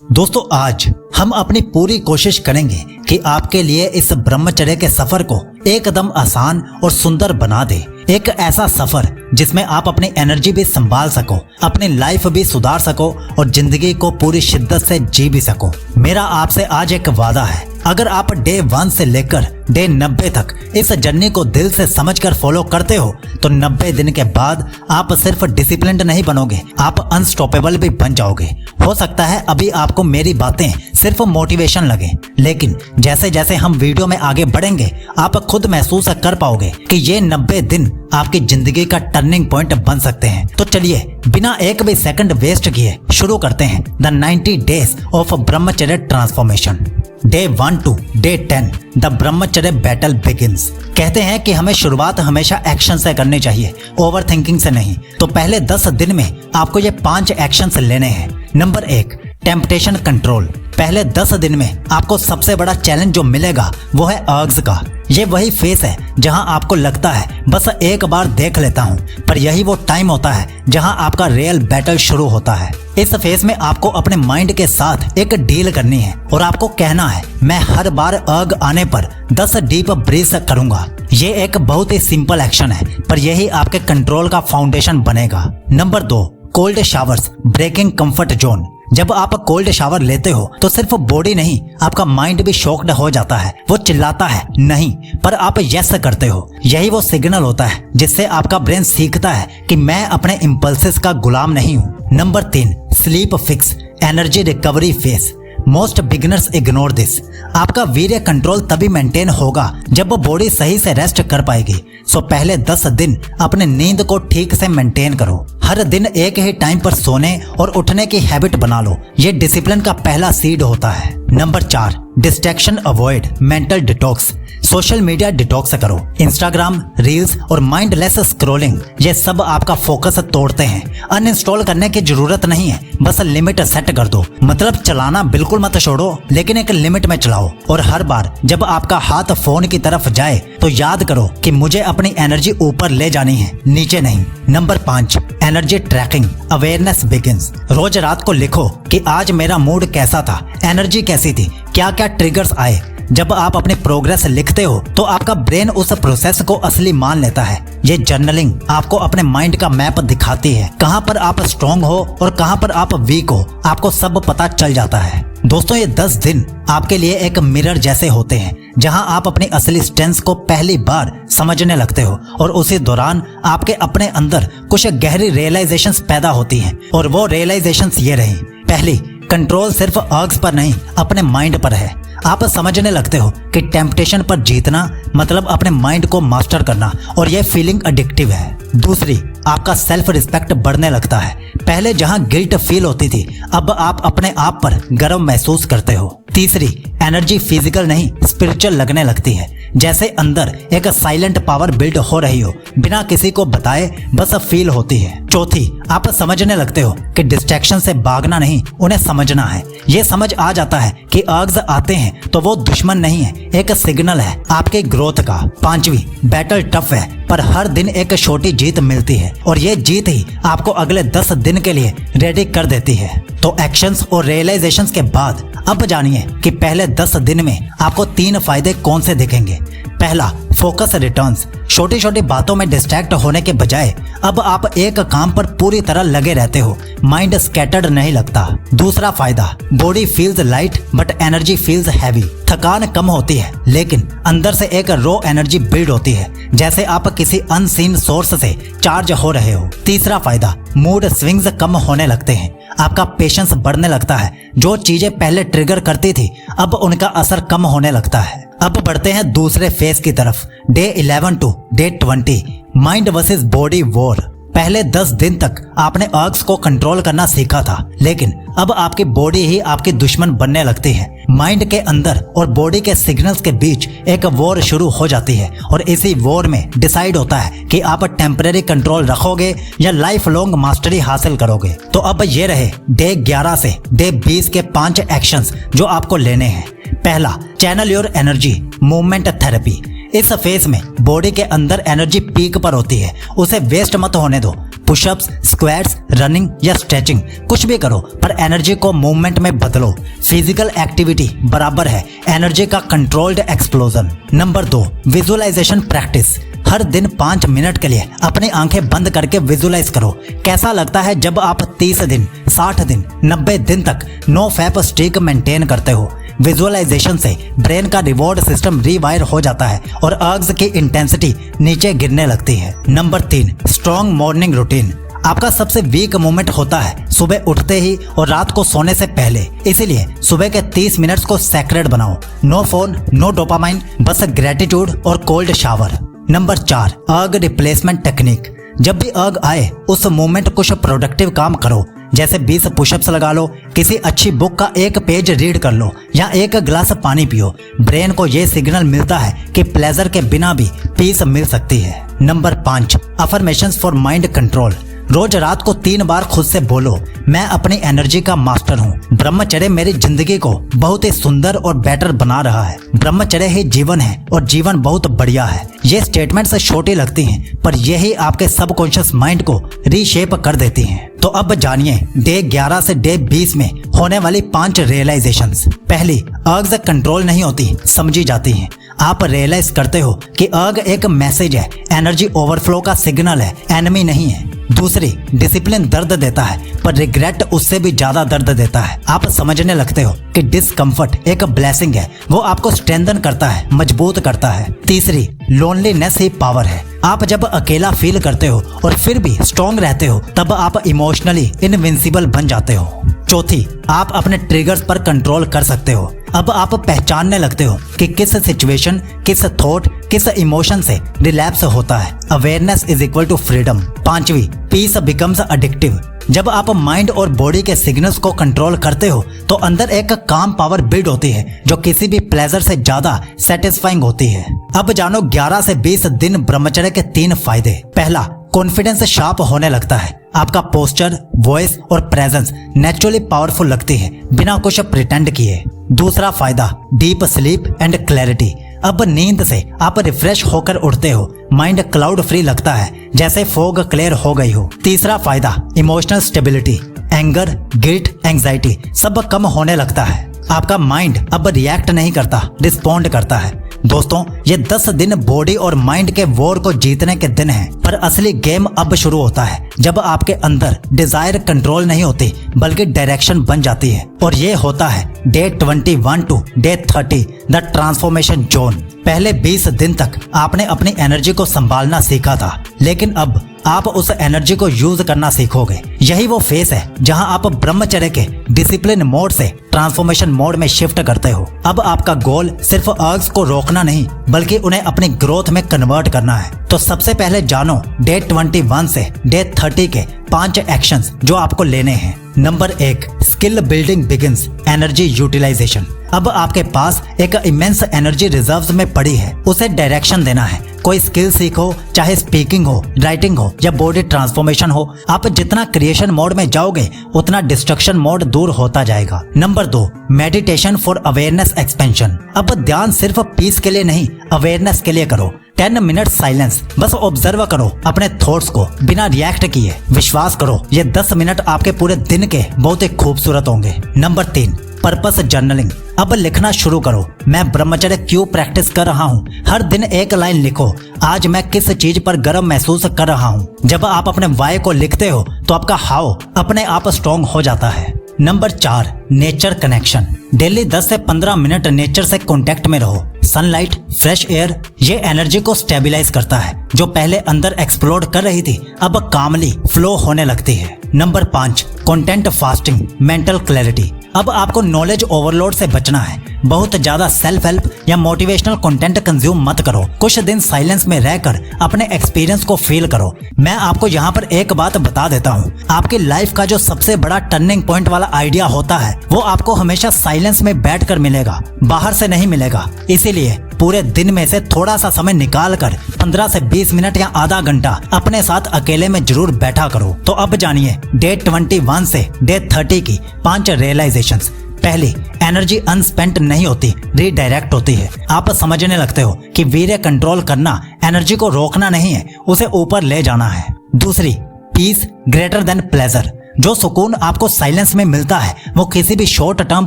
दोस्तों आज हम अपनी पूरी कोशिश करेंगे कि आपके लिए इस ब्रह्मचर्य के सफर को एकदम आसान और सुंदर बना दे। एक ऐसा सफर जिसमें आप अपनी एनर्जी भी संभाल सको, अपनी लाइफ भी सुधार सको और जिंदगी को पूरी शिद्दत से जी भी सको। मेरा आपसे आज एक वादा है, अगर आप डे 1 से लेकर डे 90 तक इस जर्नी को दिल से समझकर फॉलो करते हो तो 90 दिन के बाद आप सिर्फ डिसिप्लिन्ड नहीं बनोगे, आप अनस्टॉपेबल भी बन जाओगे। हो सकता है अभी आपको मेरी बातें सिर्फ मोटिवेशन लगे, लेकिन जैसे जैसे हम वीडियो में आगे बढ़ेंगे आप खुद महसूस कर पाओगे कि ये 90 दिन आपकी जिंदगी का टर्निंग पॉइंट बन सकते हैं। तो चलिए बिना एक भी सेकंड वेस्ट किए शुरू करते हैं द 90 डेज ऑफ ब्रह्मचर्य transformation. Day 1 to day 10 the ब्रह्मचर्य बैटल बिगिंस। कहते हैं कि हमें शुरुआत हमेशा एक्शन से करनी चाहिए, ओवर थिंकिंग से नहीं। तो पहले 10 दिन में आपको ये 5 एक्शंस लेने हैं। Number 1, temptation control. पहले 10 दिन में आपको सबसे बड़ा चैलेंज जो मिलेगा वो है अर्ग्स का। ये वही फेस है जहां आपको लगता है बस एक बार देख लेता हूं, पर यही वो टाइम होता है जहां आपका रियल बैटल शुरू होता है। इस फेस में आपको अपने माइंड के साथ एक डील करनी है और आपको कहना है मैं हर बार अर्ग आने पर 10 डीप ब्रीथ करूंगा। ये एक बहुत ही सिंपल एक्शन है, पर यही आपके कंट्रोल का फाउंडेशन बनेगा। Number 2, cold showers breaking comfort zone. जब आप कोल्ड शावर लेते हो तो सिर्फ बॉडी नहीं, आपका माइंड भी शॉक्ड हो जाता है। वो चिल्लाता है नहीं, पर आप यस करते हो। यही वो सिग्नल होता है जिससे आपका ब्रेन सीखता है कि मैं अपने इम्पल्सेस का गुलाम नहीं हूँ। Number 3, sleep fix energy recovery face. Most beginners ignore this. आपका वीर्य कंट्रोल तभी मेंटेन होगा जब बॉडी सही से रेस्ट कर पाएगी। सो पहले 10 दिन अपने नींद को ठीक से मेंटेन करो। हर दिन एक ही टाइम पर सोने और उठने की हैबिट बना लो। ये डिसिप्लिन का पहला सीड होता है। Number 4, distraction avoid mental detox. Social media detox करो। इंस्टाग्राम, रील्स और माइंडलेस स्क्रॉलिंग ये सब आपका फोकस तोड़ते हैं। अनइंस्टॉल करने की जरूरत नहीं है, बस लिमिट सेट कर दो। मतलब चलाना बिल्कुल मत छोड़ो, लेकिन एक लिमिट में चलाओ। और हर बार जब आपका हाथ फोन की तरफ जाए तो याद करो कि मुझे अपनी एनर्जी ऊपर ले जानी है, नीचे नहीं। Number 5, energy tracking awareness begins. रोज रात को लिखो कि आज मेरा मूड कैसा था, एनर्जी कैसी थी, क्या क्या ट्रिगर्स आए। जब आप अपनी प्रोग्रेस लिखते हो तो आपका ब्रेन उस प्रोसेस को असली मान लेता है। ये जर्नलिंग आपको अपने माइंड का मैप दिखाती है, कहां पर आप स्ट्रॉन्ग हो और कहां पर आप वीक हो, आपको सब पता चल जाता है। दोस्तों ये 10 दिन आपके लिए एक मिरर जैसे होते हैं जहां आप अपनी असली स्ट्रेंथ को पहली बार समझने लगते हो और उसी दौरान आपके अपने अंदर कुछ गहरी रियलाइजेशंस पैदा होती हैं। और वो रियलाइजेशंस ये रही। पहली, कंट्रोल सिर्फ अर्ग्स पर नहीं अपने माइंड पर है। आप समझने लगते हो कि टेम्पटेशन पर जीतना मतलब अपने माइंड को मास्टर करना, और यह फीलिंग एडिक्टिव है। दूसरी, आपका सेल्फ रिस्पेक्ट बढ़ने लगता है। पहले जहां गिल्ट फील होती थी, अब आप अपने आप पर गर्व महसूस करते हो। तीसरी, एनर्जी फिजिकल नहीं स्पिरिचुअल लगने लगती है, जैसे अंदर एक साइलेंट पावर बिल्ड हो रही हो, बिना किसी को बताए बस फील होती है। चौथी, आप समझने लगते हो कि डिस्ट्रैक्शन से भागना नहीं, उन्हें समझना है। ये समझ आ जाता है कि अर्ग्स आते हैं तो वो दुश्मन नहीं है, एक सिग्नल है आपके ग्रोथ का। पांचवी, बैटल टफ है पर हर दिन एक छोटी जीत मिलती है, और ये जीत ही आपको अगले 10 दिन के लिए रेडी कर देती है। तो एक्शंस और रियलाइजेशंस के बाद अब जानिए कि पहले 10 दिन में आपको 3 फायदे कौन से दिखेंगे। पहला, फोकस रिटर्न्स। छोटी छोटी बातों में डिस्ट्रैक्ट होने के बजाय अब आप एक काम पर पूरी तरह लगे रहते हो, माइंड स्कैटर्ड नहीं लगता। दूसरा फायदा, body feels light but energy feels heavy. थकान कम होती है लेकिन अंदर से एक रो एनर्जी बिल्ड होती है, जैसे आप किसी अनसीन सोर्स से चार्ज हो रहे हो। तीसरा फायदा, मूड स्विंग्स कम होने लगते हैं। आपका पेशेंस बढ़ने लगता है। जो चीजें पहले ट्रिगर करती थी अब उनका असर कम होने लगता है। अब बढ़ते हैं दूसरे फेज की तरफ, day 11 to day 20 mind versus body war. पहले 10 दिन तक आपने अर्ग्स को कंट्रोल करना सीखा था, लेकिन अब आपकी बॉडी ही आपकी दुश्मन बनने लगती है। माइंड के अंदर और बॉडी के सिग्नल्स के बीच एक वॉर शुरू हो जाती है, और इसी वॉर में डिसाइड होता है कि आप टेम्परेरी कंट्रोल रखोगे या लाइफ लॉन्ग मास्टरी हासिल करोगे। तो अब ये रहे डे 11 से डे 20 के 5 एक्शंस जो आपको लेने हैं। पहला, channel your energy movement therapy. इस फेज में बॉडी के अंदर एनर्जी पीक पर होती है, उसे वेस्ट मत होने दो। पुशअप्स, स्क्वाट्स, रनिंग या स्ट्रेचिंग, कुछ भी करो पर एनर्जी को मूवमेंट में बदलो। फिजिकल एक्टिविटी बराबर है एनर्जी का controlled explosion. Number 2, visualisation practice. हर दिन 5 मिनट के लिए अपनी आंखें बंद करके विजुअलाइज करो कैसा लगता है जब आप 30 दिन, 60 दिन, 90 दिन तक नो फैप स्ट्रीक मेंटेन करते हो। विजुअलाइजेशन से ब्रेन का रिवॉर्ड सिस्टम रीवायर हो जाता है और अर्ग्स की इंटेंसिटी नीचे गिरने लगती है। Number 3, strong morning routine. आपका सबसे वीक मोमेंट होता है सुबह उठते ही और रात को सोने से पहले, इसीलिए सुबह के 30 मिनट्स को सैक्रेड बनाओ। नो फोन, नो डोपामाइन, बस ग्रेटिट्यूड और कोल्ड शावर। नंबर 4, अर्ग रिप्लेसमेंट टेक्निक। जब भी अर्ग आए उस मोमेंट कुछ प्रोडक्टिव काम करो, जैसे 20 पुशअप्स लगा लो, किसी अच्छी बुक का एक पेज रीड कर लो या एक गिलास पानी पियो। ब्रेन को ये सिग्नल मिलता है कि प्लेजर के बिना भी पीस मिल सकती है। Number 5, affirmations for mind control. रोज रात को 3 बार खुद से बोलो, मैं अपनी एनर्जी का मास्टर हूँ। ब्रह्मचर्य मेरी जिंदगी को बहुत ही सुंदर और बेटर बना रहा है। ब्रह्मचर्य ही जीवन है और जीवन बहुत बढ़िया है। ये स्टेटमेंट्स छोटी लगती हैं पर यही आपके सबकॉन्शियस माइंड को रीशेप कर देती हैं। तो अब जानिए डे 11 से डे 20 में होने वाली 5 रियलाइजेशंस। पहली, अर्ग्स कंट्रोल नहीं होती, समझी जाती हैं। आप रियलाइज करते हो कि अर्ग एक मैसेज है, एनर्जी ओवरफ्लो का सिग्नल है, एनिमी नहीं है। दूसरी, डिसिप्लिन दर्द देता है पर रिग्रेट उससे भी ज्यादा दर्द देता है। आप समझने लगते हो कि डिस्कम्फर्ट एक ब्लेसिंग है, वो आपको स्ट्रेंथन करता है, मजबूत करता है। तीसरी, लोनलीनेस ही पावर है। आप जब अकेला फील करते हो और फिर भी स्ट्रॉन्ग रहते हो तब आप इमोशनली इनविंसिबल बन जाते हो। चौथी, आप अपने ट्रिगर्स पर कंट्रोल कर सकते हो। अब आप पहचानने लगते हो कि किस सिचुएशन, किस थॉट, किस इमोशन से रिलैप्स होता है। Awareness is equal to freedom. पांचवी, पीस बिकम्स एडिक्टिव। जब आप माइंड और बॉडी के सिग्नल्स को कंट्रोल करते हो तो अंदर एक काम पावर बिल्ड होती है जो किसी भी प्लेजर से ज्यादा सेटिस्फाइंग होती है। अब जानो 11 से 20 दिन ब्रह्मचर्य के 3 फायदे। पहला, कॉन्फिडेंस शार्प होने लगता है। आपका पोस्चर, वॉइस और प्रेजेंस नेचुरली पावरफुल लगती है बिना कुछ प्रिटेंड किए। दूसरा फायदा, डीप स्लीप एंड क्लैरिटी। अब नींद से आप रिफ्रेश होकर उठते हो, माइंड क्लाउड फ्री लगता है जैसे फॉग क्लियर हो गई हो। तीसरा फायदा, emotional stability. Anger, guilt, anxiety सब कम होने लगता है। आपका माइंड अब रिएक्ट नहीं करता, रिस्पॉन्ड करता है। दोस्तों, ये 10 दिन बॉडी और माइंड के वॉर को जीतने के दिन हैं, पर असली गेम अब शुरू होता है जब आपके अंदर डिजायर कंट्रोल नहीं होती बल्कि डायरेक्शन बन जाती है। और ये होता है day 21 to day 30, the transformation zone. पहले 20 दिन तक आपने अपनी एनर्जी को संभालना सीखा था, लेकिन अब आप उस एनर्जी को यूज करना सीखोगे। यही वो फेस है जहां आप ब्रह्मचर्य के डिसिप्लिन मोड से ट्रांसफॉर्मेशन मोड में शिफ्ट करते हो। अब आपका गोल सिर्फ अर्ग्स को रोकना नहीं बल्कि उन्हें अपनी ग्रोथ में कन्वर्ट करना है। तो सबसे पहले जानो डे 21 से डे 30 के 5 एक्शंस जो आपको लेने हैं। Number 1, skill building begins, energy utilisation. अब आपके पास एक इमेंस एनर्जी रिजर्व्स में पड़ी है, उसे डायरेक्शन देना है। कोई स्किल सीखो, चाहे स्पीकिंग हो, राइटिंग हो या बॉडी ट्रांसफॉर्मेशन हो। आप जितना क्रिएशन मोड में जाओगे उतना डिस्ट्रक्शन मोड दूर होता जाएगा। Number 2, meditation for awareness expansion. अब ध्यान सिर्फ पीस के लिए नहीं, अवेयरनेस के लिए करो। 10 मिनट साइलेंस, बस ऑब्जर्व करो अपने थॉट्स को बिना रिएक्ट किए। विश्वास करो ये 10 मिनट आपके पूरे दिन के बहुत ही खूबसूरत होंगे। Number 3, purpose journaling. अब लिखना शुरू करो, मैं ब्रह्मचर्य क्यों प्रैक्टिस कर रहा हूँ। हर दिन एक लाइन लिखो, आज मैं किस चीज पर गर्व महसूस कर रहा हूँ। जब आप अपने वाई को लिखते हो तो आपका हाउ अपने आप स्ट्रॉन्ग हो जाता है। Number 4, nature connection. डेली 10 से 15 मिनट नेचर से कांटेक्ट में रहो। सनलाइट, फ्रेश एयर, ये एनर्जी को स्टेबलाइज करता है। जो पहले अंदर एक्सप्लोड कर रही थी अब कामली फ्लो होने लगती है। Number 5, content fasting, mental clarity. अब आपको नॉलेज ओवरलोड से बचना है। बहुत ज्यादा सेल्फ हेल्प या मोटिवेशनल कंटेंट कंज्यूम मत करो। कुछ दिन साइलेंस में रहकर अपने एक्सपीरियंस को फील करो। मैं आपको यहाँ पर एक बात बता देता हूँ, आपकी लाइफ का जो सबसे बड़ा टर्निंग पॉइंट वाला आइडिया होता है वो आपको हमेशा साइलेंस में बैठकर मिलेगा, बाहर से नहीं मिलेगा। इसीलिए पूरे दिन में से थोड़ा सा समय निकाल कर 15 से 20 मिनट या आधा घंटा अपने साथ अकेले में जरूर बैठा करो। तो अब जानिए डे 21 से डे 30 की 5 रियलाइजेशंस। पहली, एनर्जी अनस्पेंट नहीं होती, रीडायरेक्ट होती है। आप समझने लगते हो कि वीर्य कंट्रोल करना एनर्जी को रोकना नहीं है, उसे ऊपर ले जाना है। दूसरी, पीस ग्रेटर देन प्लेजर। जो सुकून आपको साइलेंस में मिलता है वो किसी भी शॉर्ट टर्म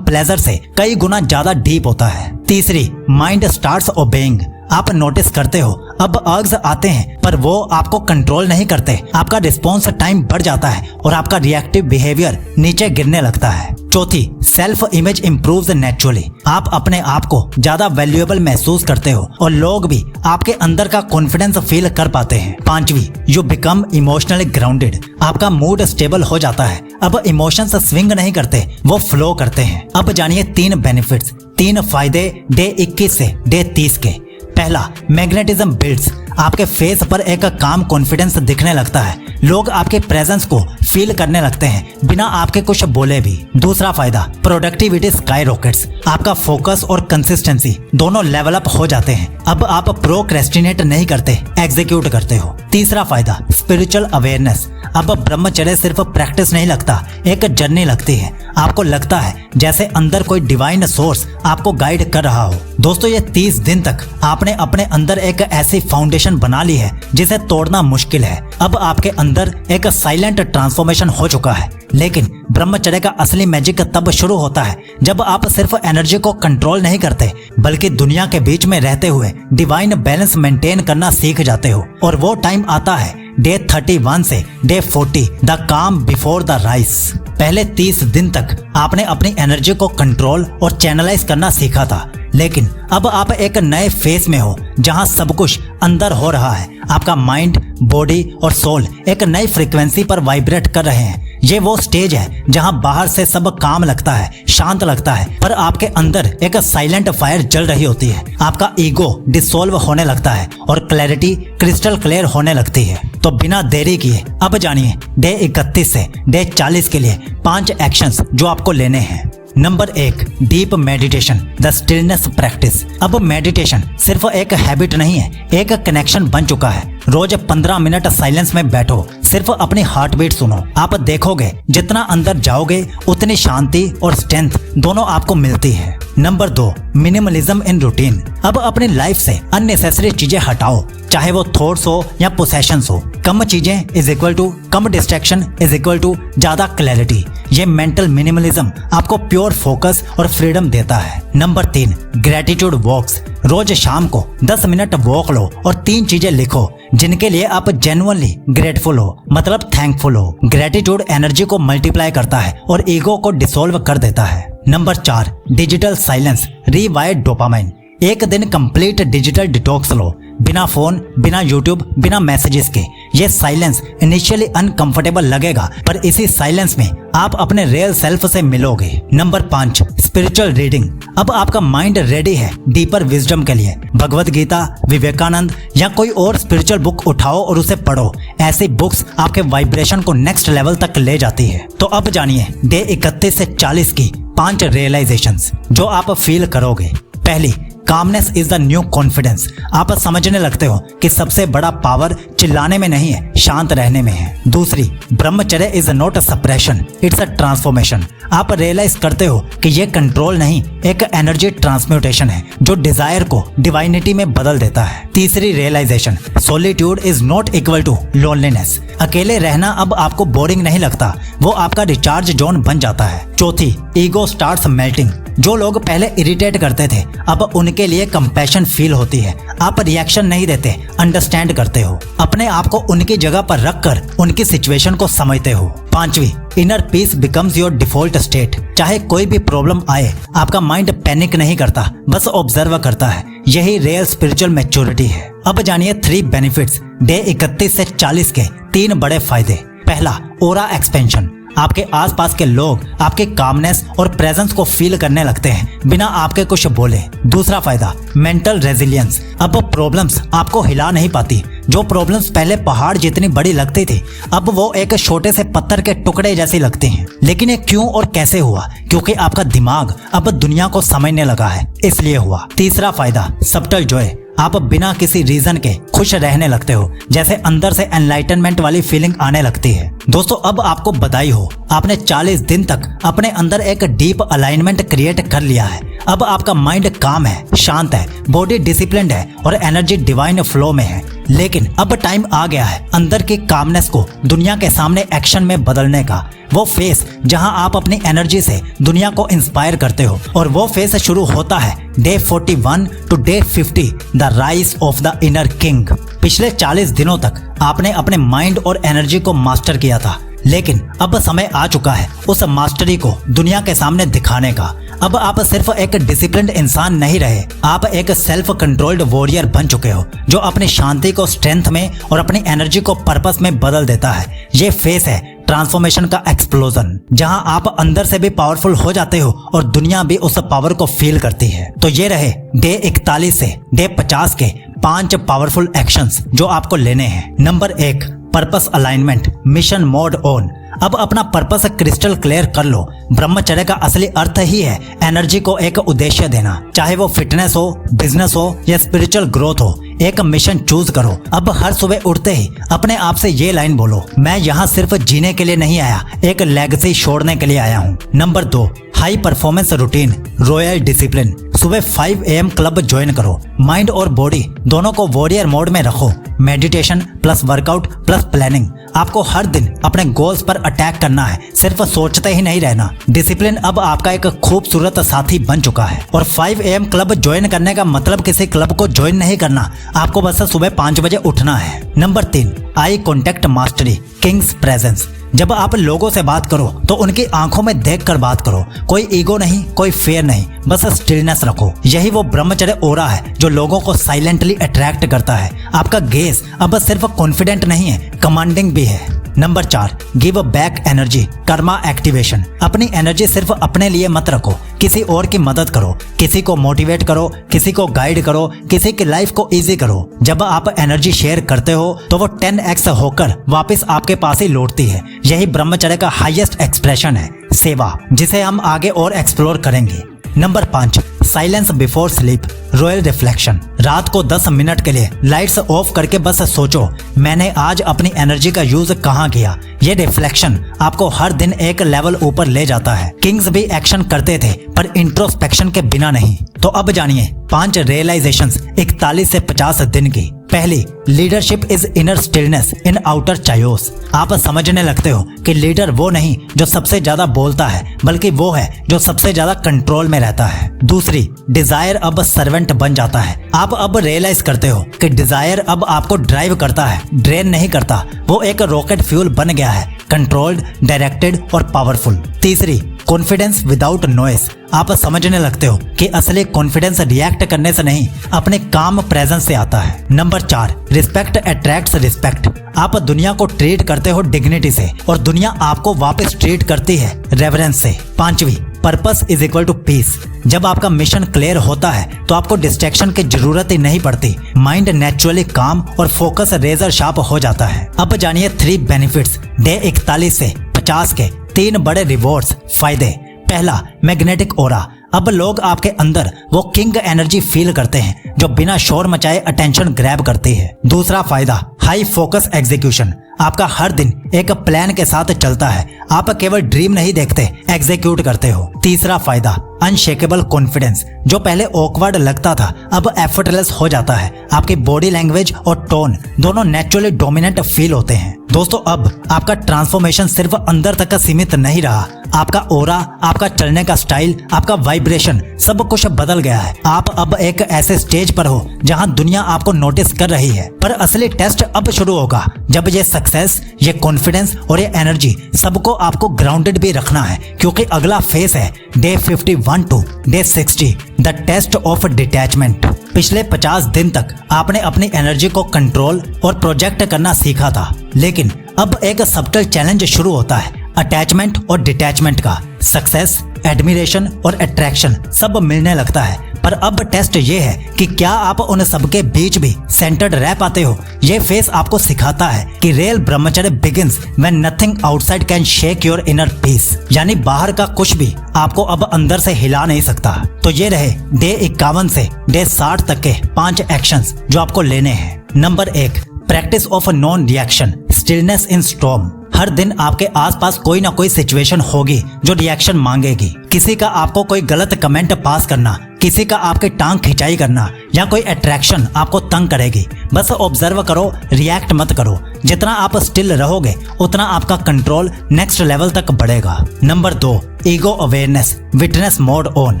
प्लेजर से कई गुना ज्यादा डीप होता है। तीसरी, माइंड स्टार्ट्स ओबेइंग। आप नोटिस करते हो अब अर्ग्स आते हैं पर वो आपको कंट्रोल नहीं करते। आपका रिस्पॉन्स टाइम बढ़ जाता है और आपका रिएक्टिव बिहेवियर नीचे गिरने लगता है। चौथी, सेल्फ इमेज इम्प्रूव्स नेचुरली। आप अपने आप को ज्यादा वैल्यूएबल महसूस करते हो और लोग भी आपके अंदर का कॉन्फिडेंस फील कर पाते हैं। पांचवी, यू बिकम इमोशनली ग्राउंडेड। आपका मूड स्टेबल हो जाता है। अब इमोशंस स्विंग नहीं करते, वो फ्लो करते हैं। अब जानिए 3 बेनिफिट्स, 3 फायदे डे 21 से डे 30 के। पहला, मैग्नेटिज्म बिल्ड्स। आपके फेस पर एक काम कॉन्फिडेंस दिखने लगता है। लोग आपके प्रेजेंस को फील करने लगते हैं बिना आपके कुछ बोले भी। दूसरा फायदा, प्रोडक्टिविटी स्काई रॉकेट्स। आपका फोकस और कंसिस्टेंसी दोनों लेवल अप हो जाते हैं। अब आप प्रोक्रेस्टिनेट नहीं करते, एग्जीक्यूट करते हो। तीसरा फायदा, स्पिरिचुअल अवेयरनेस। अब ब्रह्मचर्य सिर्फ प्रैक्टिस नहीं लगता, एक जर्नी लगती है। आपको लगता है जैसे अंदर कोई डिवाइन सोर्स आपको गाइड कर रहा हो। दोस्तों, ये 30 दिन तक आपने अपने अंदर एक ऐसी फाउंडेशन बना ली है जिसे तोड़ना मुश्किल है। अब आपके अंदर एक साइलेंट ट्रांसफॉर्मेशन हो चुका है। लेकिन ब्रह्मचर्य का असली मैजिक तब शुरू होता है जब आप सिर्फ एनर्जी को कंट्रोल नहीं करते बल्कि दुनिया के बीच में रहते हुए डिवाइन बैलेंस मेंटेन करना सीख जाते हो। और वो टाइम आता है डे 31 से डे 40, द काम बिफोर द राइज। पहले 30 दिन तक आपने अपनी एनर्जी को कंट्रोल और चैनलाइज करना सीखा था, लेकिन अब आप एक नए फेज में हो जहां सब कुछ अंदर हो रहा है। आपका माइंड, बॉडी और सोल एक नई फ्रीक्वेंसी पर वाइब्रेट कर रहे हैं। ये वो स्टेज है जहां बाहर से सब काम लगता है, शांत लगता है, पर आपके अंदर एक साइलेंट फायर जल रही होती है। आपका ईगो डिसॉल्व होने लगता है और क्लैरिटी क्रिस्टल क्लियर होने लगती है। तो बिना देरी किए अब जानिए डे 31 से डे 40 के लिए 5 एक्शंस जो आपको लेने हैं। Number 1, deep meditation, the stillness practice. अब मेडिटेशन सिर्फ एक हैबिट नहीं है, एक कनेक्शन बन चुका है। रोज 15 मिनट साइलेंस में बैठो, सिर्फ अपनी हार्ट बीट सुनो। आप देखोगे जितना अंदर जाओगे उतनी शांति और स्ट्रेंथ दोनों आपको मिलती है। Number 2, minimalism in routine. अब अपनी लाइफ से अननेसेसरी चीजें हटाओ, चाहे वो थॉट्स हो या पोसेशंस हो। कम चीजें इज इक्वल टू कम डिस्ट्रैक्शन इज इक्वल टू ज्यादा क्लैरिटी। ये मेंटल मिनिमलिज्म आपको प्योर फोकस और फ्रीडम देता है। नंबर 3, ग्रेटिट्यूड वॉक्स। रोज शाम को 10 मिनट वॉक लो और 3 चीजें लिखो जिनके लिए आप जेन्युइनली ग्रेटफुल हो, मतलब थैंकफुल हो। ग्रेटिट्यूड एनर्जी को मल्टीप्लाई करता है और ईगो को डिसॉल्व कर देता है। Number 4, digital silence, रीवायर dopamine. एक दिन कंप्लीट डिजिटल डिटॉक्स लो, बिना फोन, बिना यूट्यूब, बिना मैसेजेस के। ये साइलेंस इनिशियली अनकंफर्टेबल लगेगा, पर इसी साइलेंस में आप अपने रियल सेल्फ से मिलोगे। Number 5, spiritual reading. अब आपका माइंड रेडी है डीपर विजडम के लिए। भगवत गीता, विवेकानंद या कोई और स्पिरिचुअल बुक उठाओ और उसे पढ़ो। ऐसी बुक्स आपके वाइब्रेशन को नेक्स्ट लेवल तक ले जाती है। तो अब जानिए डे 31 से 40 की 5 रियलाइजेशंस जो आप फील करोगे। पहली, calmness is the new confidence. आप समझने लगते हो कि सबसे बड़ा पावर चिल्लाने में नहीं है, शांत रहने में है। दूसरी, ब्रह्मचर्य is not a suppression, it's a transformation. आप रियलाइज करते हो कि ये कंट्रोल नहीं, एक एनर्जी ट्रांसम्यूटेशन है जो डिजायर को डिवाइनिटी में बदल देता है। तीसरी realisation, solitude is not equal to loneliness. अकेले रहना अब आपको बोरिंग नहीं लगता, वो आपका रिचार्ज जोन बन जाता है। चौथी, ईगो स्टार्ट्स मेल्टिंग। जो लोग पहले इरिटेट करते थे अब उनके लिए कंपैशन फील होती है। आप रिएक्शन नहीं देते, अंडरस्टैंड करते हो। अपने आप को उनकी जगह पर रखकर उनकी सिचुएशन को समझते हो। पांचवी, inner peace becomes your default state. चाहे कोई भी प्रॉब्लम आए, आपका माइंड पैनिक नहीं करता, बस ऑब्जर्व करता है। यही रियल स्पिरिचुअल मैच्योरिटी है। अब जानिए 3 बेनिफिट्स डे 31 से 40 के 3 बड़े फायदे। पहला, ओरा एक्सपेंशन। आपके आसपास के लोग आपके कामनेस और प्रेजेंस को फील करने लगते हैं बिना आपके कुछ बोले। दूसरा फायदा, मेंटल रेजिलियंस। अब प्रॉब्लम्स आपको हिला नहीं पाती। जो प्रॉब्लम्स पहले पहाड़ जितनी बड़ी लगती थी अब वो एक छोटे से पत्थर के टुकड़े जैसी लगती हैं। लेकिन ये क्यों और कैसे हुआ? क्योंकि आपका दिमाग अब दुनिया को समझने लगा है, इसलिए हुआ। तीसरा फायदा, सबटल जॉय। आप बिना किसी रीजन के खुश रहने लगते हो, जैसे अंदर से एनलाइटनमेंट वाली फीलिंग आने लगती है। दोस्तों, अब आपको बधाई हो, आपने 40 दिन तक अपने अंदर एक डीप अलाइनमेंट क्रिएट कर लिया है। अब आपका माइंड काम है, शांत है, बॉडी डिसिप्लिन्ड है और एनर्जी डिवाइन फ्लो में है। लेकिन अब टाइम आ गया है अंदर की कामनेस को दुनिया के सामने एक्शन में बदलने का। वो फेस जहां आप अपनी एनर्जी से दुनिया को इंस्पायर करते हो, और वो फेस शुरू होता है day 41 to day 50, the rise of the inner king. पिछले 40 दिनों तक आपने अपने माइंड और एनर्जी को मास्टर किया था, लेकिन अब समय आ चुका है उस मास्टरी को दुनिया के सामने दिखाने का। अब आप सिर्फ एक डिसिप्लिन्ड इंसान नहीं रहे, आप एक सेल्फ कंट्रोल्ड वॉरियर बन चुके हो जो अपनी शांति को स्ट्रेंथ में और अपनी एनर्जी को पर्पस में बदल देता है। ये फेस है ट्रांसफॉर्मेशन का एक्सप्लोजन, जहां आप अंदर से भी पावरफुल हो जाते हो और दुनिया भी उस पावर को फील करती है। तो ये रहे डे 41 से डे 50 के 5 पावरफुल एक्शंस जो आपको लेने हैं। Number 1, purpose alignment, mission mode on. अब अपना पर्पस क्रिस्टल क्लियर कर लो। ब्रह्मचर्य का असली अर्थ ही है एनर्जी को एक उद्देश्य देना, चाहे वो फिटनेस हो, बिजनेस हो या स्पिरिचुअल ग्रोथ हो। एक मिशन चूज करो। अब हर सुबह उठते ही अपने आप से ये लाइन बोलो, मैं यहाँ सिर्फ जीने के लिए नहीं आया, एक लेगेसी छोड़ने के लिए आया हूँ। Number 2, high performance routine, royal discipline. सुबह 5 AM क्लब ज्वाइन करो। माइंड और बॉडी दोनों को वॉरियर मोड में रखो। Meditation plus workout plus planning. आपको हर दिन अपने गोल्स पर अटैक करना है, सिर्फ सोचते ही नहीं रहना। डिसिप्लिन अब आपका एक खूबसूरत साथी बन चुका है। और 5 AM क्लब ज्वाइन करने का मतलब किसी क्लब को ज्वाइन नहीं करना, आपको बस सुबह 5 बजे उठना है। Number 3, eye contact mastery, Kings presence. जब आप लोगों से बात करो तो उनकी आंखों में देखकर बात करो। कोई ईगो नहीं, कोई फेयर नहीं, बस स्टिलनेस रखो। यही वो ब्रह्मचर्य ओरा है जो लोगों को साइलेंटली अट्रैक्ट करता है। आपका गेज अब सिर्फ कॉन्फिडेंट नहीं है, कमांडिंग भी है। Number 4, give back energy, Karma activation. अपनी एनर्जी सिर्फ अपने लिए मत रखो, किसी और की मदद करो, किसी को मोटिवेट करो, किसी को गाइड करो, किसी की लाइफ को इजी करो। जब आप एनर्जी शेयर करते हो तो वो 10x होकर वापस आपके पास ही लौटती है। यही ब्रह्मचर्य का हाईएस्ट एक्सप्रेशन है, सेवा, जिसे हम आगे और एक्सप्लोर करेंगे। Number 5, silence before sleep, royal reflection. रात को 10 मिनट के लिए लाइट्स ऑफ करके बस सोचो, मैंने आज अपनी एनर्जी का यूज कहाँ किया। ये रिफ्लेक्शन आपको हर दिन एक लेवल ऊपर ले जाता है। किंग्स भी एक्शन करते थे पर इंट्रोस्पेक्शन के बिना नहीं। तो अब जानिए 5 रियलाइजेशंस 41 से 50 दिन की। पहली, leadership is inner stillness in outer Chaayos. आप समझने लगते हो कि लीडर वो नहीं जो सबसे ज्यादा बोलता है, बल्कि वो है जो सबसे ज्यादा कंट्रोल में रहता है। दूसरी, डिजायर अब सर्वेंट बन जाता है। आप अब रियलाइज करते हो कि डिजायर अब आपको ड्राइव करता है, ड्रेन नहीं करता। वो एक रॉकेट फ्यूल बन गया है, कंट्रोल्ड, डायरेक्टेड और पावरफुल। तीसरी, कॉन्फिडेंस विदाउट नॉइस। आप समझने लगते हो कि असली कॉन्फिडेंस रिएक्ट करने से नहीं, अपने काम प्रेजेंस से आता है। Number 4, respect attracts respect. आप दुनिया को ट्रीट करते हो डिग्निटी से और दुनिया आपको वापस ट्रीट करती है रेवरेंस से। पांचवी, purpose is equal to peace. जब आपका मिशन क्लियर होता है तो आपको डिस्ट्रैक्शन की जरूरत ही नहीं पड़ती। माइंड नेचुरली काम और फोकस रेजर शार्प हो जाता है। अब जानिए 3 बेनिफिट्स डे 41 से 50 के 3 बड़े रिवॉर्ड्स, फायदे। पहला, मैग्नेटिक ओरा। अब लोग आपके अंदर वो किंग एनर्जी फील करते हैं जो बिना शोर मचाए अटेंशन ग्रैब करती है। दूसरा फायदा, हाई फोकस एग्जीक्यूशन। आपका हर दिन एक प्लान के साथ चलता है। आप केवल ड्रीम नहीं देखते, एग्जीक्यूट करते हो। तीसरा फायदा, अनशेकेबल कॉन्फिडेंस। जो पहले ऑकवर्ड लगता था अब एफर्टलेस हो जाता है। आपकी बॉडी लैंग्वेज और टोन दोनों नेचुरली डोमिनेंट फील होते हैं। दोस्तों, अब आपका ट्रांसफॉर्मेशन सिर्फ अंदर तक सीमित नहीं रहा। आपका ओरा, आपका चलने का स्टाइल, आपका वाइब्रेशन, सब कुछ बदल गया है। आप अब एक ऐसे स्टेज पर हो जहां दुनिया आपको नोटिस कर रही है। पर असली टेस्ट अब शुरू होगा, जब ये सक्सेस, ये कॉन्फिडेंस और ये एनर्जी सबको आपको ग्राउंडेड भी रखना है, क्योंकि अगला फेस है day 51 to day 60, the test of detachment. पिछले 50 दिन तक आपने अपनी एनर्जी को कंट्रोल और प्रोजेक्ट करना सीखा था, लेकिन अब एक सबटल चैलेंज शुरू होता है, अटैचमेंट और डिटैचमेंट का। सक्सेस, एडमिरेशन और अट्रैक्शन सब मिलने लगता है, पर अब टेस्ट ये है कि क्या आप उन सबके बीच भी सेंटर्ड रह पाते हो। ये फेस आपको सिखाता है कि रियल ब्रह्मचर्य begins when nothing outside can shake your inner peace. यानी बाहर का कुछ भी आपको अब अंदर से हिला नहीं सकता। तो ये रहे डे 51 से डे 60 तक के 5 एक्शंस जो आपको लेने हैं। Number 1, practice of non reaction, stillness in storm. हर दिन आपके आसपास कोई ना कोई सिचुएशन होगी जो रिएक्शन मांगेगी। किसी का आपको कोई गलत कमेंट पास करना, किसी का आपके टांग खिंचाई करना या कोई अट्रैक्शन आपको तंग करेगी। बस ऑब्जर्व करो, रिएक्ट मत करो। जितना आप स्टिल रहोगे उतना आपका कंट्रोल नेक्स्ट लेवल तक बढ़ेगा। Number 2, ego awareness, witness mode on.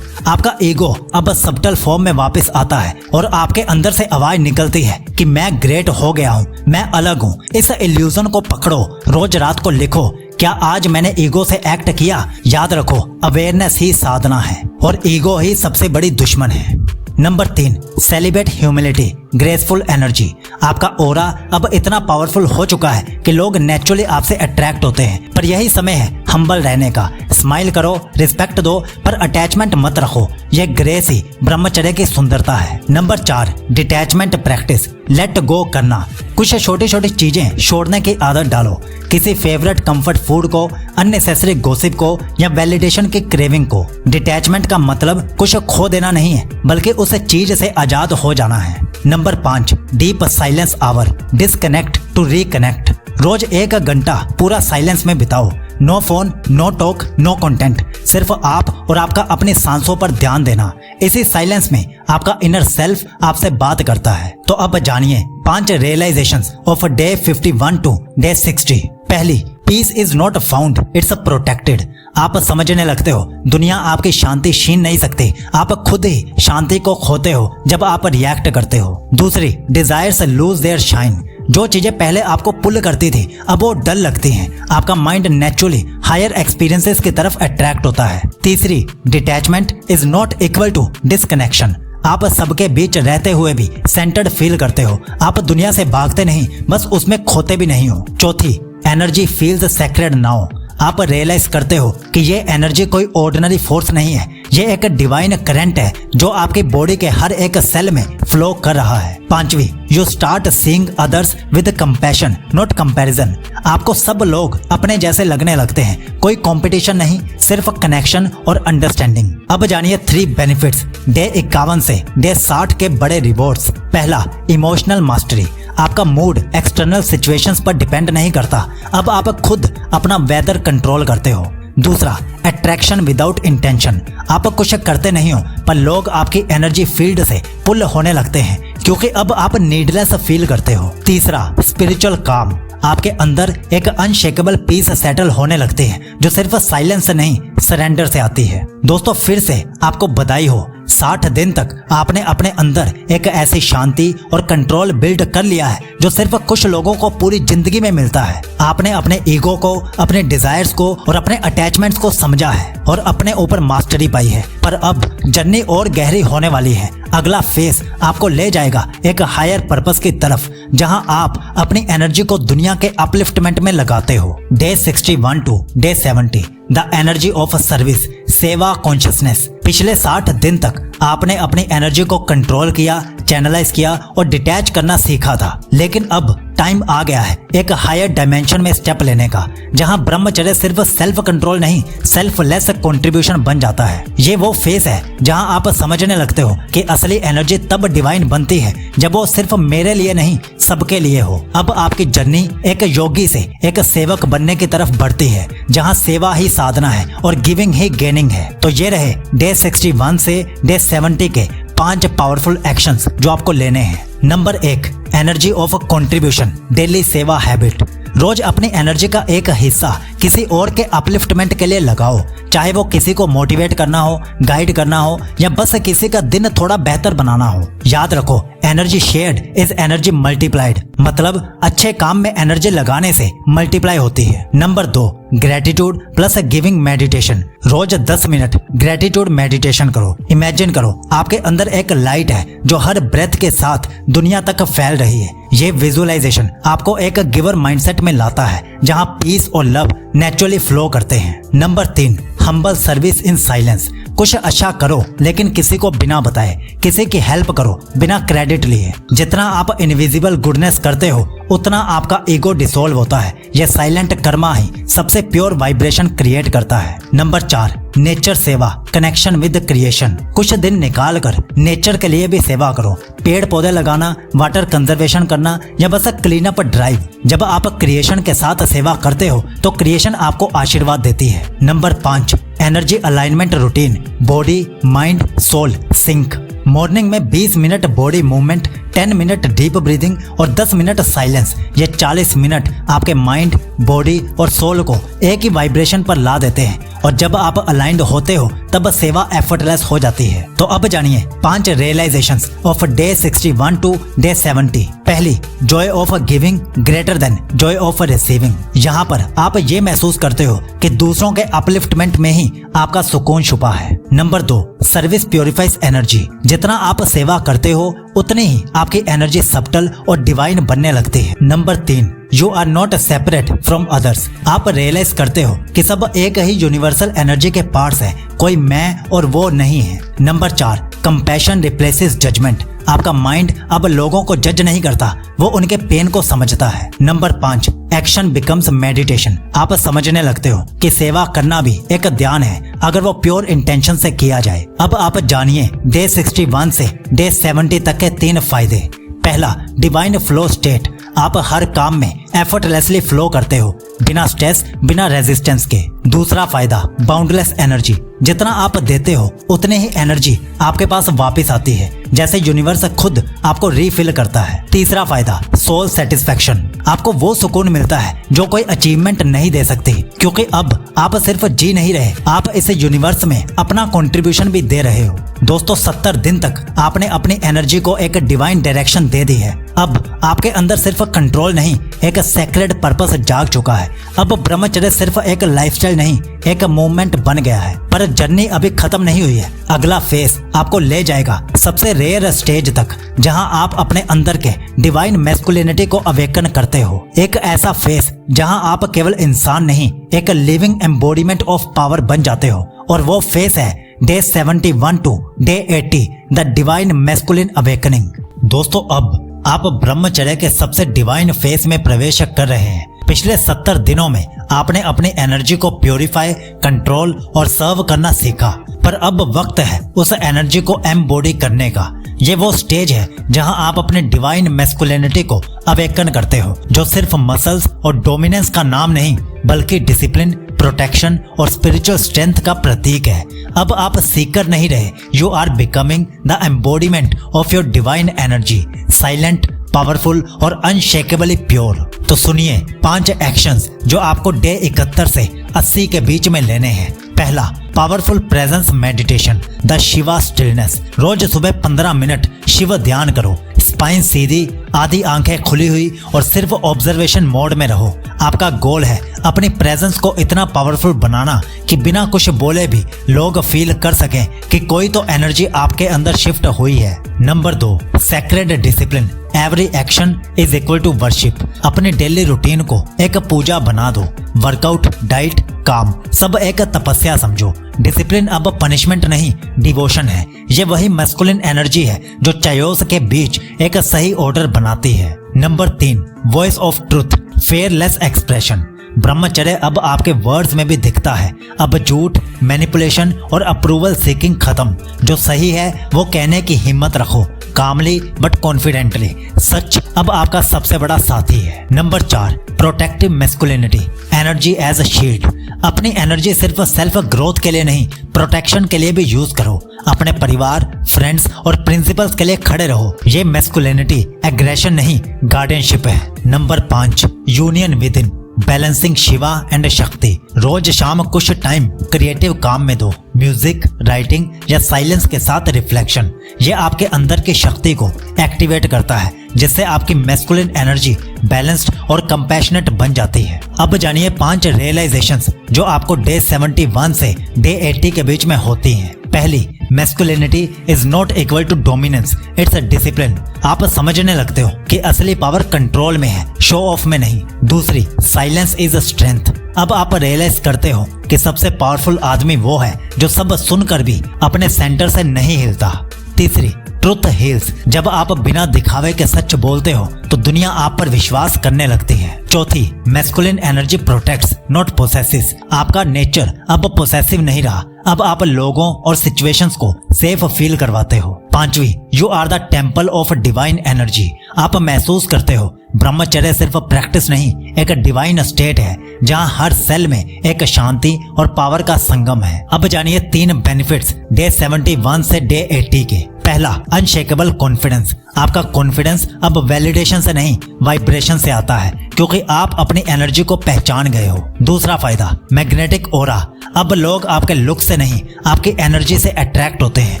आपका ईगो अब सबटल फॉर्म में वापस आता है और आपके अंदर से आवाज निकलती है कि मैं ग्रेट हो गया हूँ, मैं अलग हूँ। इस इल्यूजन को पकड़ो, रोज रात को लिखो, क्या आज मैंने ईगो से एक्ट किया? याद रखो, अवेयरनेस ही साधना है और ईगो ही सबसे बड़ी दुश्मन है। Number 3, celebrate humility, graceful energy. आपका ऑरा अब इतना पावरफुल हो चुका है कि लोग नेचुरली आपसे अट्रैक्ट होते हैं, पर यही समय है हम्बल रहने का। स्माइल करो, रिस्पेक्ट दो, पर अटैचमेंट मत रखो। यह ग्रेस ही ब्रह्मचर्य की सुंदरता है। Number 4, detachment practice, let go करना। कुछ छोटी छोटी चीजें छोड़ने की आदत डालो, किसी फेवरेट कंफर्ट फूड को, अननेसेसरी गॉसिप को या वैलिडेशन की क्रेविंग को। डिटैचमेंट का मतलब कुछ खो देना नहीं है, बल्कि उस चीज से आजाद हो जाना है। Number 5, deep silence hour, disconnect to reconnect. रोज 1 घंटा पूरा साइलेंस में बिताओ। No phone, no talk, no content, सिर्फ आप और आपका अपनी सांसों पर ध्यान देना। इसी साइलेंस में आपका इनर सेल्फ आपसे बात करता है। तो अब जानिए 5 realisations of day 51 to day 60। पहली, peace is not found, it's protected. आप समझने लगते हो दुनिया आपकी शांति छीन नहीं सकती, आप खुद ही शांति को खोते हो जब आप रिएक्ट करते हो। दूसरी, डिजायर्स लूज देयर शाइन। जो चीजें पहले आपको पुल करती थी अब वो डल लगती हैं। आपका माइंड नेचुरली हायर एक्सपीरियंसेस की तरफ अट्रैक्ट होता है। तीसरी, detachment is not equal to disconnection. आप सबके बीच रहते हुए भी सेंटर्ड फील करते हो। आप दुनिया से भागते नहीं, बस उसमें खोते भी नहीं हो। चौथी, एनर्जी फील्स सेक्रेड नाउ। आप रियलाइज करते हो कि ये एनर्जी कोई ऑर्डिनरी फोर्स नहीं है, ये एक डिवाइन करंट है जो आपकी बॉडी के हर एक सेल में फ्लो कर रहा है। पांचवी, you start seeing others with compassion not comparison. आपको सब लोग अपने जैसे लगने लगते हैं, कोई कंपटीशन नहीं, सिर्फ कनेक्शन और अंडरस्टैंडिंग। अब जानिए 3 बेनिफिट्स डे 51 से डे 60 के बड़े रिवॉर्ड्स। पहला, इमोशनल मास्टरी। आपका मूड एक्सटर्नल सिचुएशंस पर डिपेंड नहीं करता, अब आप खुद अपना वेदर कंट्रोल करते हो। दूसरा, अट्रैक्शन विदाउट इंटेंशन। आप कुछ करते नहीं हो पर लोग आपकी एनर्जी फील्ड से पुल होने लगते हैं क्योंकि अब आप नीडलेस फील करते हो। तीसरा, स्पिरिचुअल काम। आपके अंदर एक अनशेकेबल पीस सेटल होने लगती है जो सिर्फ साइलेंस से नहीं सरेंडर से आती है। दोस्तों, फिर से आपको बधाई हो, 60 दिन तक आपने अपने अंदर एक ऐसी शांति और कंट्रोल बिल्ड कर लिया है जो सिर्फ कुछ लोगों को पूरी जिंदगी में मिलता है। आपने अपने ईगो को, अपने डिजायर्स को और अपने अटैचमेंट्स को समझा है और अपने ऊपर मास्टरी पाई है। पर अब जर्नी और गहरी होने वाली है। अगला फेस आपको ले जाएगा एक हायर पर्पस की तरफ जहां आप अपनी एनर्जी को दुनिया के अपलिफ्टमेंट में लगाते हो। Day 61 to day 70, the energy of service, seva consciousness. पिछले 60 दिन तक आपने अपनी एनर्जी को कंट्रोल किया, चैनलाइज किया और डिटैच करना सीखा था, लेकिन अब टाइम आ गया है एक हायर डायमेंशन में स्टेप लेने का, जहां ब्रह्मचर्य सिर्फ सेल्फ कंट्रोल नहीं, सेल्फलेस कंट्रीब्यूशन बन जाता है। ये वो फेस है जहां आप समझने लगते हो कि असली एनर्जी तब डिवाइन बनती है जब वो सिर्फ मेरे लिए नहीं, सबके लिए हो। अब आपकी जर्नी एक योगी से एक सेवक बनने की तरफ बढ़ती है, जहां सेवा ही साधना है और गिविंग ही गेनिंग है। तो ये रहे डे 61 से डे 70 के 5 पावरफुल एक्शंस जो आपको लेने हैं। Number 1, energy of contribution, daily सेवा हैबिट। रोज अपनी एनर्जी का एक हिस्सा किसी और के अपलिफ्टमेंट के लिए लगाओ, चाहे वो किसी को मोटिवेट करना हो, गाइड करना हो या बस किसी का दिन थोड़ा बेहतर बनाना हो। याद रखो, energy shared is energy multiplied, मतलब अच्छे काम में एनर्जी लगाने से मल्टीप्लाई होती है। Number 2, gratitude plus giving meditation. रोज 10 मिनट ग्रेटिट्यूड मेडिटेशन करो। इमेजिन करो आपके अंदर एक लाइट है जो हर ब्रेथ के साथ दुनिया तक फैल रही है। ये विजुअलाइजेशन आपको एक गिवर माइंडसेट में लाता है जहां पीस और लव नेचुरली फ्लो करते हैं। Number 3, humble service in silence. कुछ अच्छा करो लेकिन किसी को बिना बताए, किसी की हेल्प करो बिना क्रेडिट लिए। जितना आप इनविजिबल गुडनेस करते हो उतना आपका ईगो डिसॉल्व होता है। यह साइलेंट कर्मा ही सबसे प्योर वाइब्रेशन क्रिएट करता है। नंबर 4, नेचर सेवा, कनेक्शन विद क्रिएशन। कुछ दिन निकाल कर नेचर के लिए भी सेवा करो। पेड़ पौधे लगाना, वाटर कंजर्वेशन करना या बस क्लीन अप ड्राइव। जब आप क्रिएशन के साथ सेवा करते हो तो क्रिएशन आपको आशीर्वाद देती है। Number 5, energy alignment routine, body mind soul sync. Morning में 20 minute body movement, 10 minute deep breathing और 10 मिनट साइलेंस। ये 40 मिनट आपके माइंड, बॉडी और सोल को एक ही वाइब्रेशन पर ला देते हैं और जब आप अलाइंड होते हो तब सेवा एफर्टलेस हो जाती है। तो अब जानिए 5 realisations of day 61 to day 70। पहली, joy of giving greater than joy of receiving. यहाँ पर आप ये महसूस करते हो कि दूसरों के अपलिफ्टमेंट में ही आपका सुकून छुपा है। Number 2, service purifiers energy. जितना आप सेवा करते हो उतनी ही आपकी एनर्जी सब्टल और डिवाइन बनने लगती है। Number 3, you are not separate from others. आप रियलाइज करते हो कि सब एक ही यूनिवर्सल एनर्जी के पार्ट्स हैं, कोई मैं और वो नहीं है। Number 4, compassion replaces judgment. आपका माइंड अब लोगों को जज नहीं करता, वो उनके पेन को समझता है। Number 5, action becomes meditation. आप समझने लगते हो कि सेवा करना भी एक ध्यान है अगर वो प्योर इंटेंशन से किया जाए। अब आप जानिए डे 61 से डे 70 तक के 3 फायदे। पहला, डिवाइन फ्लो स्टेट। आप हर काम में एफर्टलेसली फ्लो करते हो, बिना स्ट्रेस, बिना रेजिस्टेंस के। दूसरा फायदा, बाउंडलेस एनर्जी। जितना आप देते हो उतने ही एनर्जी आपके पास वापस आती है, जैसे यूनिवर्स खुद आपको रीफिल करता है। तीसरा फायदा, सोल सेटिस्फेक्शन। आपको वो सुकून मिलता है जो कोई अचीवमेंट नहीं दे सकती, क्योंकि अब आप सिर्फ जी नहीं रहे, आप इस यूनिवर्स में अपना कंट्रीब्यूशन भी दे रहे हो। दोस्तों, 70 दिन तक आपने अपनी एनर्जी को एक डिवाइन डायरेक्शन दे दी है। अब आपके अंदर सिर्फ कंट्रोल नहीं, एक सेक्रेड पर्पस जाग चुका है। अब ब्रह्मचर्य सिर्फ एक लाइफस्टाइल नहीं, एक मूवमेंट बन गया है। पर जर्नी अभी खत्म नहीं हुई है। अगला फेस आपको ले जाएगा सबसे रेयर स्टेज तक, जहां आप अपने अंदर के डिवाइन मैस्कुलिनिटी को अवेकन करते हो। एक ऐसा फेस जहां आप केवल इंसान नहीं, एक लिविंग एम्बॉडीमेंट ऑफ पावर बन जाते हो। और वो फेस है day 71 to day 80, the divine masculine awakening. दोस्तों, अब आप ब्रह्मचर्य के सबसे डिवाइन फेस में प्रवेश कर रहे हैं। पिछले 70 दिनों में आपने अपनी एनर्जी को प्योरीफाई, कंट्रोल और सर्व करना सीखा, पर अब वक्त है उस एनर्जी को एम्बॉडी करने का। ये वो स्टेज है जहां आप अपने डिवाइन मैस्कुलिनिटी को अवेकन करते हो, जो सिर्फ मसल्स और डोमिनेंस का नाम नहीं, बल्कि डिसिप्लिन, प्रोटेक्शन और स्पिरिचुअल स्ट्रेंथ का प्रतीक है। अब आप सीकर नहीं रहे, you are becoming the embodiment of your divine energy, silent, powerful और अनशेकेबली प्योर। तो सुनिए 5 एक्शंस जो आपको डे 71 से 80 के बीच में लेने हैं। पहला, powerful presence meditation, the Shiva stillness. रोज सुबह 15 मिनट शिव ध्यान करो। स्पाइन सीधी, आधी आंखें खुली हुई और सिर्फ ऑब्जर्वेशन मोड में रहो। आपका गोल है अपनी प्रेजेंस को इतना पावरफुल बनाना कि बिना कुछ बोले भी लोग फील कर सकें कि कोई तो एनर्जी आपके अंदर शिफ्ट हुई है। Number 2, sacred discipline. Every action is equal to worship. अपनी डेली रूटीन को एक पूजा बना दो। वर्कआउट, डाइट, काम सब एक तपस्या समझो। डिसिप्लिन अब पनिशमेंट नहीं, डिवोशन है। ये वही मैस्कुलिन एनर्जी है जो चायोस के बीच एक सही ऑर्डर बनाती है। Number 3, voice of truth, fearless expression. ब्रह्मचर्य अब आपके वर्ड्स में भी दिखता है। अब झूठ, मैनिपुलेशन और अप्रूवल सीकिंग खत्म। जो सही है वो कहने की हिम्मत रखो, कामली बट कॉन्फिडेंटली। सच अब आपका सबसे बड़ा साथी है। Number 4, protective masculinity, energy as a shield. अपनी एनर्जी सिर्फ सेल्फ ग्रोथ के लिए नहीं, प्रोटेक्शन के लिए भी यूज करो। अपने परिवार, फ्रेंड्स और प्रिंसिपल्स के लिए खड़े रहो। ये मैस्कुलिनिटी एग्रेशन नहीं, गार्डियनशिप है। Number 5, union with in, balancing Shiva and शक्ति। रोज शाम कुछ टाइम क्रिएटिव काम में दो, म्यूजिक, राइटिंग या साइलेंस के साथ रिफ्लेक्शन। ये आपके अंदर की शक्ति को एक्टिवेट करता है, जिससे आपकी मैस्कुलिन एनर्जी बैलेंस्ड और कंपैशनेट बन जाती है। अब जानिए 5 रियलाइजेशंस जो आपको डे 71 से डे 80 के बीच में होती हैं। पहली, masculinity is not equal to dominance, it's a discipline. आप समझने लगते हो कि असली पावर कंट्रोल में है, शो ऑफ में नहीं। दूसरी, साइलेंस इज अ स्ट्रेंथ। अब आप रियलाइज करते हो कि सबसे पावरफुल आदमी वो है जो सब सुनकर भी अपने सेंटर से नहीं हिलता। तीसरी, ट्रुथ हील्स। जब आप बिना दिखावे के सच बोलते हो तो दुनिया आप पर विश्वास करने लगती है। चौथी, मैस्कुलिन एनर्जी प्रोटेक्ट्स नॉट पोसेसिव्स। आपका नेचर अब पोसेसिव नहीं रहा, अब आप लोगों और सिचुएशंस को सेफ फील करवाते हो। पांचवी, you are the temple of divine energy. आप महसूस करते हो ब्रह्मचर्य सिर्फ प्रैक्टिस नहीं, एक डिवाइन स्टेट है जहां हर सेल में एक शांति और पावर का संगम है। अब जानिए 3 बेनिफिट्स डे 71 से डे 80 के। पहला, अनशेकेबल कॉन्फिडेंस। आपका कॉन्फिडेंस अब वैलिडेशन से नहीं, वाइब्रेशन से आता है, क्योंकि आप अपनी एनर्जी को पहचान गए हो। दूसरा फायदा, मैग्नेटिक ऑरा। अब लोग आपके लुक से नहीं, आपकी एनर्जी से अट्रैक्ट होते हैं।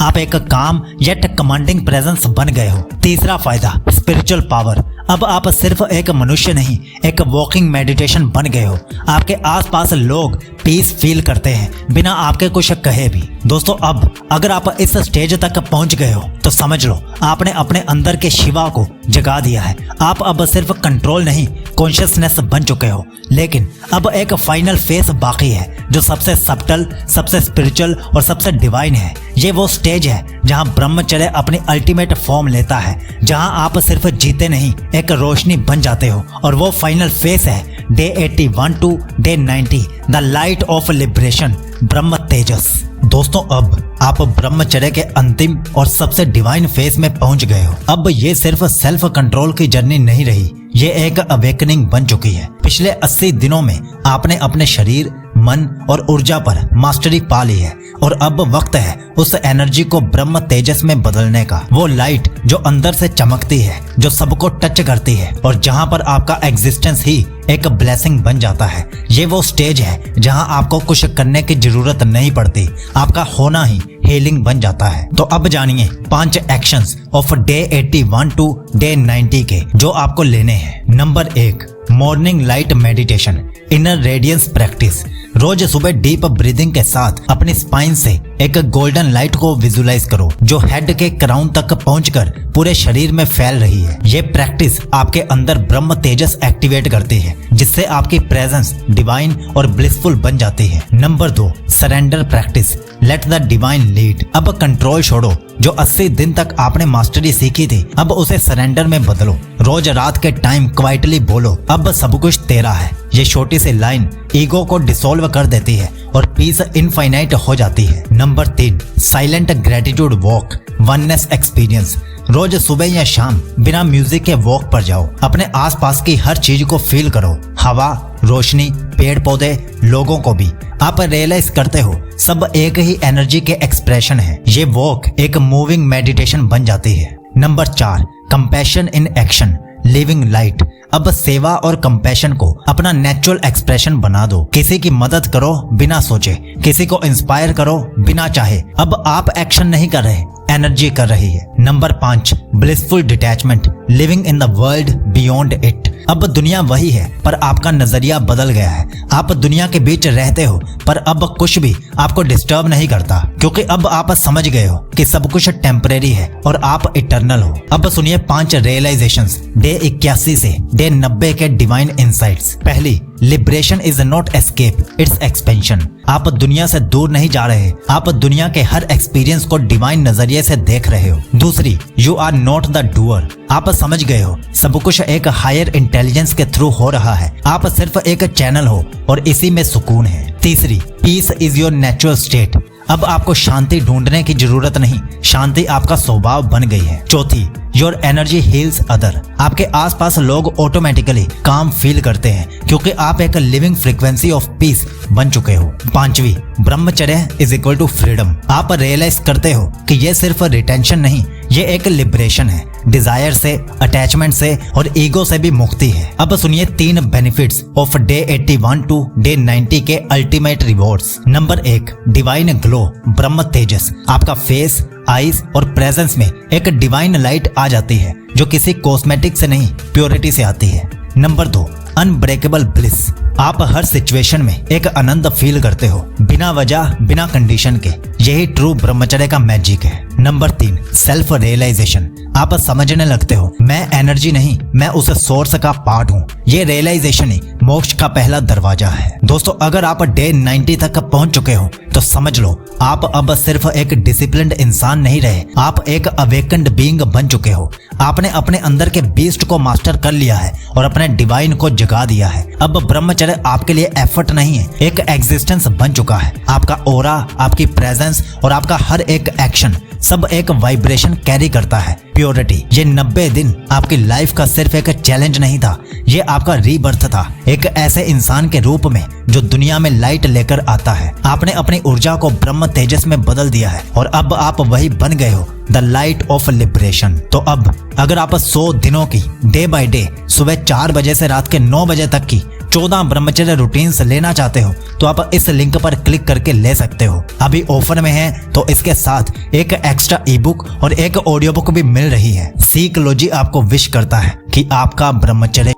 आप एक काम येट कमांडिंग प्रेजेंस बन गए हो। तीसरा फायदा, स्पिरिचुअल पावर। अब आप सिर्फ एक मनुष्य नहीं, एक वॉकिंग मेडिटेशन बन गए हो। आपके आसपास लोग पीस फील करते हैं बिना आपके कुछ कहे भी। दोस्तों, अब अगर आप इस स्टेज तक पहुंच गए हो तो समझ लो आपने अपने अंदर के शिवा को जगा दिया है। आप अब सिर्फ कंट्रोल नहीं, कॉन्शियसनेस बन चुके हो। लेकिन अब एक फाइनल फेस बाकी है जो सबसे सब्टल, सबसे स्पिरिचुअल और सबसे डिवाइन है। ये वो स्टेज है जहां ब्रह्मचर्य अपनी अल्टीमेट फॉर्म लेता है, जहां आप सिर्फ जीते नहीं, एक रोशनी बन जाते हो। और वो फाइनल फेस है day 81 to day 90, the light of liberation, ब्रह्म तेजस। दोस्तों, अब आप ब्रह्मचर्य के अंतिम और सबसे डिवाइन फेस में पहुंच गए हो। अब ये सिर्फ सेल्फ कंट्रोल की जर्नी नहीं रही, ये एक अवेकनिंग बन चुकी है। पिछले 80 दिनों में आपने अपने शरीर, मन और ऊर्जा पर मास्टरी पा ली है और अब वक्त है उस एनर्जी को ब्रह्म तेजस में बदलने का। वो लाइट जो अंदर से चमकती है, जो सबको टच करती है और जहां पर आपका एग्जिस्टेंस ही एक ब्लेसिंग बन जाता है। ये वो स्टेज है जहां आपको कुछ करने की जरूरत नहीं पड़ती, आपका होना ही हीलिंग बन जाता है। तो अब जानिए 5 actions of day 81 to day 90 के जो आपको लेने हैं। Number 1, morning light meditation, inner radiance practice. रोज सुबह डीप ब्रीदिंग के साथ अपनी स्पाइन से एक गोल्डन लाइट को विजुलाइज करो जो हेड के क्राउन तक पहुंचकर पूरे शरीर में फैल रही है। ये प्रैक्टिस आपके अंदर ब्रह्म तेजस एक्टिवेट करती है, जिससे आपकी प्रेजेंस डिवाइन और ब्लिसफुल बन जाती है। Number 2, surrender practice, let the divine lead. अब कंट्रोल छोड़ो, जो 80 दिन तक आपने मास्टरी सीखी थी, अब उसे सरेंडर में बदलो। रोज रात के टाइम क्वाइटली बोलो, अब सब कुछ तेरा है। ये छोटी सी लाइन ईगो को डिसॉल्व कर देती है और पीस इनफाइनाइट हो जाती है। Number 3, silent gratitude walk, oneness experience. रोज सुबह या शाम बिना म्यूजिक के वॉक पर जाओ, अपने आसपास की हर चीज को फील करो, हवा, रोशनी, पेड़ पौधे, लोगों को भी। आप रियलाइज करते हो सब एक ही एनर्जी के एक्सप्रेशन है। ये वॉक एक मूविंग मेडिटेशन बन जाती है। Number 4, compassion in action, living light. अब सेवा और कंपैशन को अपना नेचुरल एक्सप्रेशन बना दो। किसी की मदद करो बिना सोचे, किसी को इंस्पायर करो बिना चाहे। अब आप एक्शन नहीं कर रहे, एनर्जी कर रही है। Number 5, blissful detachment, living in the world beyond it. अब दुनिया वही है पर आपका नजरिया बदल गया है। आप दुनिया के बीच रहते हो पर अब कुछ भी आपको डिस्टर्ब नहीं करता, क्योंकि अब आप समझ गए हो कि सब कुछ टेम्परेरी है और आप इटर्नल हो। अब सुनिए 5 रियलाइजेशंस डे 81 से डे 90 के डिवाइन इंसाइट्स। पहली, liberation is not escape, it's expansion. आप दुनिया से दूर नहीं जा रहे, आप दुनिया के हर एक्सपीरियंस को डिवाइन नजरिए से देख रहे हो। दूसरी, you are not the doer. आप समझ गए हो सब कुछ एक हायर इंटेलिजेंस के थ्रू हो रहा है, आप सिर्फ एक चैनल हो और इसी में सुकून है। तीसरी, peace is your natural state. अब आपको शांति ढूंढने की जरूरत नहीं, शांति आपका स्वभाव बन गई है। चौथी, योर एनर्जी हील्स अदर। आपके आसपास लोग ऑटोमेटिकली काम फील करते हैं क्योंकि आप एक लिविंग फ्रीक्वेंसी ऑफ पीस बन चुके हो। पांचवी, ब्रह्मचर्य इज इक्वल टू फ्रीडम। आप रियलाइज करते हो कि ये सिर्फ रिटेंशन नहीं, ये एक लिबरेशन है, डिजायर से, अटैचमेंट से और ईगो से भी मुक्ति है। अब सुनिए 3 benefits of day 81 to day 90 के ultimate rewards. Number 1, divine glow, ब्रह्म तेजस। आपका फेस, आईज और प्रेजेंस में एक डिवाइन लाइट आ जाती है जो किसी कॉस्मेटिक से नहीं, प्योरिटी से आती है। Number 2, unbreakable bliss. आप हर सिचुएशन में एक आनंद फील करते हो, बिना वजह, बिना कंडीशन के। यही ट्रू ब्रह्मचर्य का मैजिक है। Number 3, self realization. आप समझने लगते हो मैं एनर्जी नहीं, मैं उस सोर्स का पार्ट हूँ। ये रियलाइजेशन ही मोक्ष का पहला दरवाजा है। दोस्तों, अगर आप डे 90 तक पहुंच चुके हो तो समझ लो आप अब सिर्फ एक डिसिप्लिन्ड इंसान नहीं रहे, आप एक अवेकन्ड बीइंग बन चुके हो। आपने अपने अंदर के बीस्ट को मास्टर कर लिया है और अपने डिवाइन को जगा दिया है। अब ब्रह्मचर्य आपके लिए एफर्ट नहीं है, एक एग्जिस्टेंस बन चुका है। आपका ऑरा, आपकी प्रेजेंस और आपका हर एक एक्शन सब एक वाइब्रेशन कैरी करता है, प्योरिटी। ये 90 दिन आपकी लाइफ का सिर्फ एक चैलेंज नहीं था, ये आपका रीबर्थ था, एक ऐसे इंसान के रूप में जो दुनिया में लाइट लेकर आता है। आपने अपनी ऊर्जा को ब्रह्म तेजस में बदल दिया है और अब आप वही बन गए हो, द लाइट ऑफ लिबरेशन। तो अब अगर आप 100 दिनों की डे बाय डे सुबह 4 बजे से रात के 9 बजे तक की 14 ब्रह्मचर्य रूटीन्स लेना चाहते हो तो आप इस लिंक पर क्लिक करके ले सकते हो। अभी ऑफर में है तो इसके साथ एक एक्स्ट्रा ई बुक और एक ऑडियो बुक भी मिल रही है। सीक लो जी आपको विश करता है कि आपका ब्रह्मचर्य